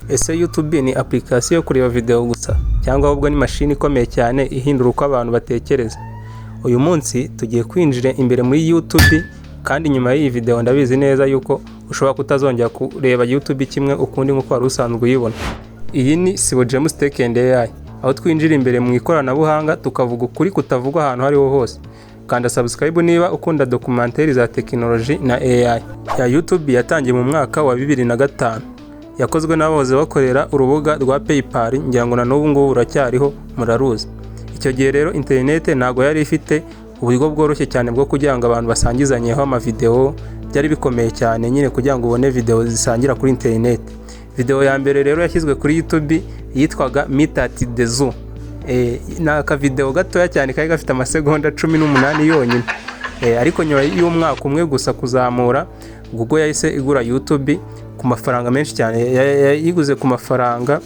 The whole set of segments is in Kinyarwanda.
Ese YouTube ni application yo kureba video gusa cyangwa ahubwo ni machine ikomeye cyane ihindura uko abantu batekereza? Uyu munsi tugiye kwinjira imbere muri YouTube, kandi nyuma y'iyi video ndabizi neza yuko ushobora kutazongera kureba YouTube kimwe ukundi nkuko wari usanzwe uyibona. Iyi ni Sibo James Tech and AI, aho twinjira imbere mu ikoranabuhanga tukavuga ukuri kutavugwa ahantu hariho hose. Kanda subscribe niba ukunda documentaire za technology na AI. Ya YouTube yatangiye mu mwaka wa 2005. Yakozwe n'abahoze bakorera urubuga rwa PayPal, ngira ngo na n'ubu ngubu uracyariho muraruzi. Icyo gihe rero internet ntago yari ifite uburyo bworoshye cyane bwo kugira ngo abantu basangizanyeho ama video, byari bikomeye cyane nyine kugira ngo ubone video zisangira kuri internet. Video ya mbere rero yashyizwe kuri YouTube yitwaga Meet at the Zoo. Naka video gatoya cyane kari gafite amasegonda 18 yonyine. Ariko nyuma y'umwaka umwe gusa kuzamura, Google yahise igura YouTube ku mafaranga menshi cyane, yiguze ku mafaranga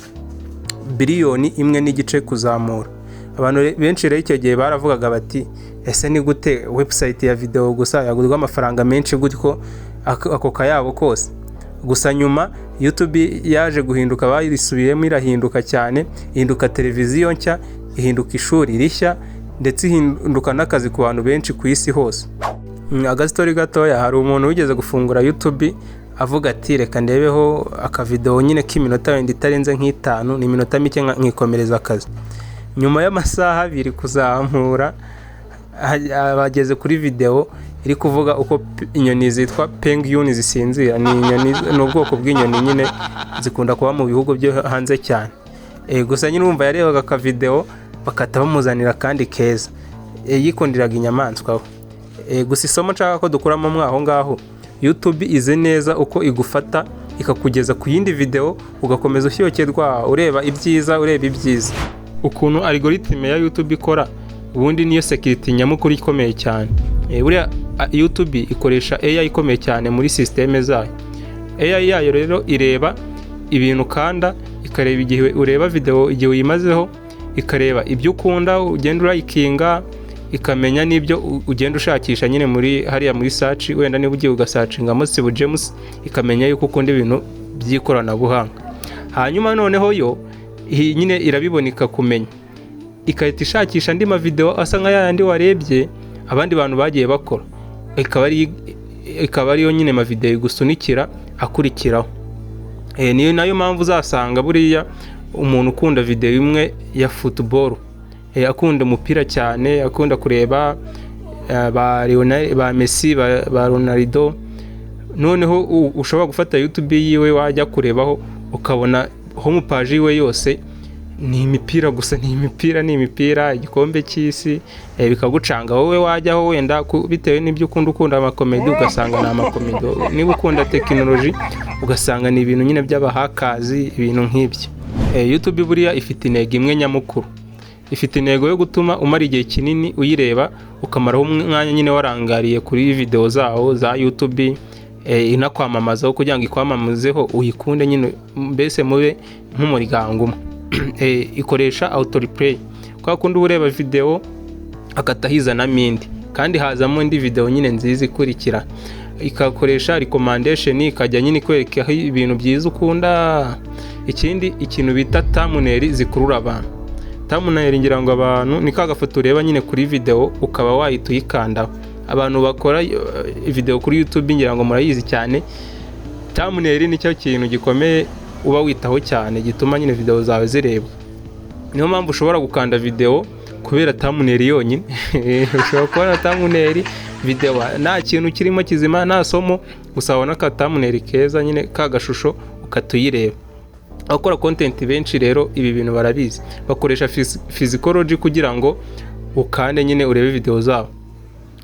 biliyoni 1.5 kuzamura. Abantu benshi rero icyo gihe baravugaga bati ese ni gute website ya video gusa yagurwa amafaranga menshi gutyo ako kayabo kose? Gusa nyuma YouTube yaje guhinduka, bayisubiyemo irahinduka cyane, ihinduka televiziyo nshya, ihinduka ishuri rishya, ndetse ihinduka n'akazi ku bantu benshi ku isi hose. Agastori gatoya, hari umuntu wigeze gufungura YouTube avuga ati reka ndebeho akavideo nyine k'iminota wenda itarenze nk'itanu, ni iminota mike nkikomereza akazi. Nyuma y'amasaha 2 kuzamura, bageze kuri video iri kuvuga uko inyoni zitwa penguin zisinzira. Ni inyoni, n'ubwoko bw'inyoni nyine zikunda kuba mu bihugu byo hanze cyane. Gusa nyine urumva yarebaga ka video bakata bamuzanira kandi keza, yikundiraga inyamaswa. Gusa isomo nshaka ko dukuramo mwaho ngaho, YouTube ize neza uko igufata ikakugeza ku yindi video, ugakomeza ushyokirwa ureba ibyiza, ukuntu algorithm ya YouTube ikora. Ubundi niyo security nyamukuru ikomeye cyane. Buriya YouTube ikoresha AI ikomeye cyane muri systeme zayo. AI yayo rero ireba ibintu kanda, ikareba igihe ureba video, igihe uyimazeho, ikareba ibyo ukunda ugenda urayikinga, ikamenya n'ibyo ugenda ushakisha nyine muri hariya muri search. Wenda niba ugiye ugasearchingamo Sibo James, ikamenya yuko ukunda ibintu by'ikoranabuhanga. Hanyuma noneho yo nyine irabiboneka kumenya, ikahita ishakisha andi ma video asa nka yandi warebye abandi bantu bagiye bakora, ikaba ariyo nyine ma video igusunikira akurikiraho. Niyo nayo mpamvu uzasanga buriya umuntu ukunda video imwe ya football, akunda umupira cyane, akunda kureba ba Messi, ba Ronaldo, noneho ushobora gufata YouTube yiwe wajya kurebaho ukabona home page yiwe yose ni imipira gusa, ni imipira, igikombe cy'isi, bikagucanga. Wowe wajyaho wenda bitewe n'ibyo ukunda amakomedi, ugasanga na amakomedi. Niba ukunda technology ugasanga ni ibintu nyine by'abahakazi, ibintu nk'ibyo. YouTube buriya ifite intego imwe nyamukuru, ifite intego yo gutuma umara igihe kinini uyireba, ukamaraho umwanya nyine warangariye kuri video zaho za YouTube, inakwamamazaho kugira ngo ikwamamazeho uyikunde nyine, mbese mube nk'umuryango umwe. Ikoresha auto replay, kwa kundi ureba video akatahiza na mindi, kandi hazamo indi video nyine nziza ikurikira. Ikakoresha recommendation, ikajya nyine kwereka ibintu byiza ukunda. Ikindi ikintu bita thumbnail zikurura abantu. Thumbnail ngira ngo abantu ni kagafoto ureba nyine kuri video ukaba wahita uyikanda. Abantu bakora video kuri YouTube ngira ngo murayizi cyane. Thumbnail ni cyo kintu gikomeye uba witaho cyane, gituma nyine video zawe zirebwa. Niyo mpamvu ushobora gukanda video kubera thumbnail yonyine. Ushobora kubona thumbnail video nta kintu kirimo kizima, nta somo, gusa ubona ka thumbnail keza nyine kagashusho ukatuyireba. Abakora content benshi rero ibi bintu barabizi, bakoresha physiology kugira ngo ukande nyine urebe video zabo.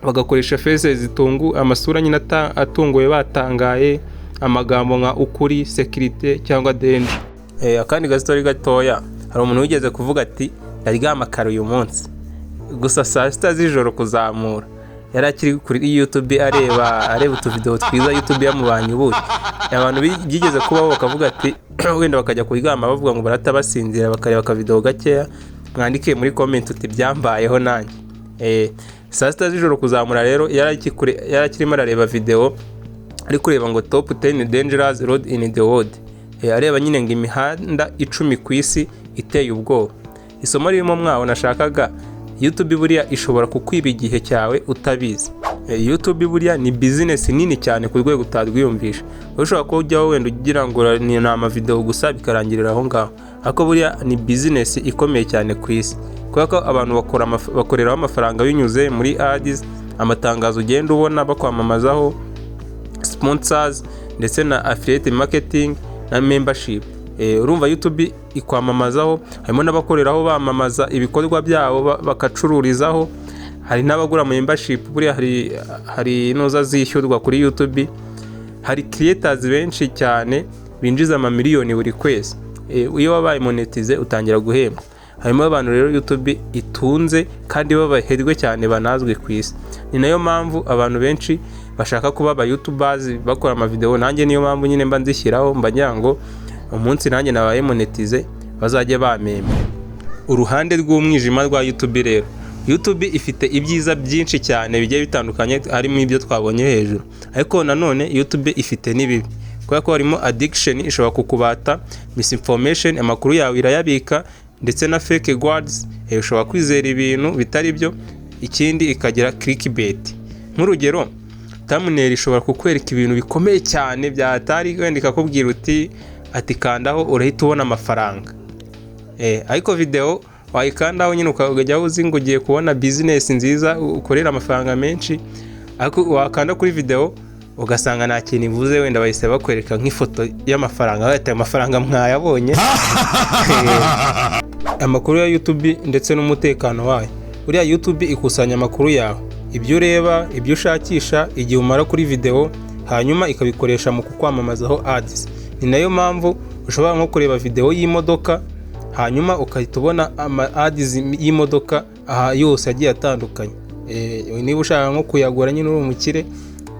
Bagakoresha faces zitungu, amasura nyine atunguye batangaye, amagambo nka ukuri, security cyangwa danger. Akandi gastori gatoya, hari umuntu wigeze kuvuga ati ndaryama kare uyu munsi, gusa saa 6 z'ijoro kuzamura. Yari akiri kuri YouTube areba utu video twiza YouTube yamubanye ubuye. Abantu bigeze kubaho bakavuga ati wenda bakajya kuryama bavuga ngo baratabasinzira, bakareba ka video gakeya. Mwandike muri comment uti byambayeho nanjye. Saa 6 z'ijoro kuzamura rero yari akirimo arareba video, ari kureba ngo top 10 dangerous road in the world. areba nyine ngo imihanda 10 ku isi iteye ubwoba. Isomo ririmo mwaho nashakaga, YouTube buriya ishobora kukwiba igihe cyawe utabizi. YouTube buriya ni business nini cyane ku rwego utadwiyumvisha. Ushobora ko ujyaho wenda ugira ngo ni amavideo gusa bikarangirira aho ngaho, ariko buriya ni business ikomeye cyane ku isi, kubera ko abantu bakoreraho amafaranga binyuze muri ads, amatangazo ugenda ubona bakwamamazaho, sponsors ndetse na affiliate marketing na membership. Urumva YouTube ikwamamazaho, harimo n'abakoreraho bamamaza ibikorwa byabo bakacururizaho, hari n'abagura membership, buriya hari noza zishyurwa kuri YouTube, hari creators benshi cyane binjiza amamiliyoni buri kwezi. Iyo wabaye monetize utangira guhembwa. Harimo abantu rero YouTube itunze kandi babaherwe cyane banazwe ku isi. Ni nayo mpamvu abantu benshi bashaka kuba aba YouTubers bakora amavideo. Nanjye niyo mpamvu nyine mba nzishyiraho, mba nyango umunsi nanjye nabaye monetize bazajya bamemba. Uruhande rw'umwijima rwa YouTube rero, YouTube ifite ibyiza byinshi cyane bigiye bitandukanye, harimo ibyo twabonye hejuru, ariko nanone YouTube ifite n'ibibi, kubera ko harimo addiction, ishobora kukubata misinformation, amakuru yawe irayabika, ndetse na fake words, ushobora kwizera ibintu bitari byo. Ikindi ikagira clickbait, nk'urugero thumbnail ishobora kukwereka ibintu bikomeye cyane byatari, wenda ikakubwira ati kandaho urahita ubona amafaranga, ariko video wayikandaho nyine ukajyaho uzi ngo ugiye kubona business nziza ukorera amafaranga menshi, ariko wakanda kuri video ugasanga nta kintu ivuze, wenda bahise bakwereka nk'ifoto y'amafaranga, ati amafaranga mwayabonye. Amakuru ya YouTube ndetse n'umutekano wayo, buriya YouTube ikusanya amakuru yawe, ibyo ureba, ibyo ushakisha, igihe umara kuri video, hanyuma ikabikoresha mu kukwamamazaho ads. Ni nayo mpamvu ushobora nko kureba video y'imodoka, hanyuma ukahita ubona ads y'imodoka yose agiye atandukanye. Niba ushaka nko kuyagura nyine uri umukire,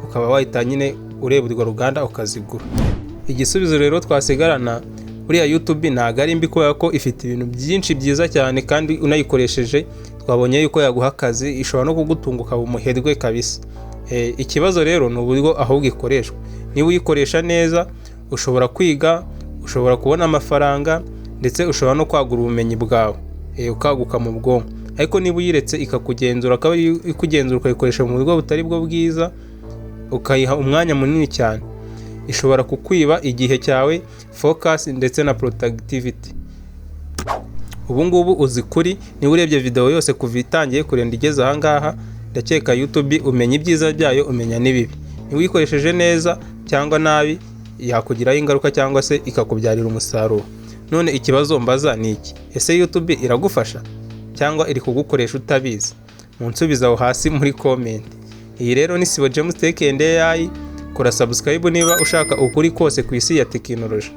ukaba wahita nyine ureba urwo ruganda ukazigura. Igisubizo rero twasigarana, buriya YouTube ntago ari mbi, kubera ko ifite ibintu byinshi byiza cyane, kandi unayikoresheje twabonye yuko yaguha akazi, ishobora no kugutunga ukaba umuherwe kabisa. Ikibazo rero ni uburyo ahubwo ikoreshwa. Niba uyikoresha neza ushobora kwiga, ushobora kubona amafaranga, ndetse ushobora no kwagura ubumenyi bwawe, ukaguka mu bwonko. Ariko niba uyiretse ikakugenzura, akaba ikugenzura ukayikoresha mu buryo butari bwo bwiza, ukayiha umwanya munini cyane, ishobora kukwiba igihe cyawe, focus ndetse na productivity. Ubu ngubu uzi kuri, niba urebye video yose kuva itangiye kurenda igeze aha ngaha, ndakeka YouTube umenya ibyiza byayo, umenya n'ibibi. Niba uyikoresheje neza cyangwa nabi, yakugiraho ingaruka cyangwa se ikakubyarira umusaruro. None ikibazo mbaza ni iki? Ese YouTube iragufasha cyangwa iri kugukoresha utabizi? Munsubiza aho hasi muri comment. Iyi rero ni Sibo James Tech and AI. Kora subscribe niba ushaka ukuri kose ku isi ya tekinoloji.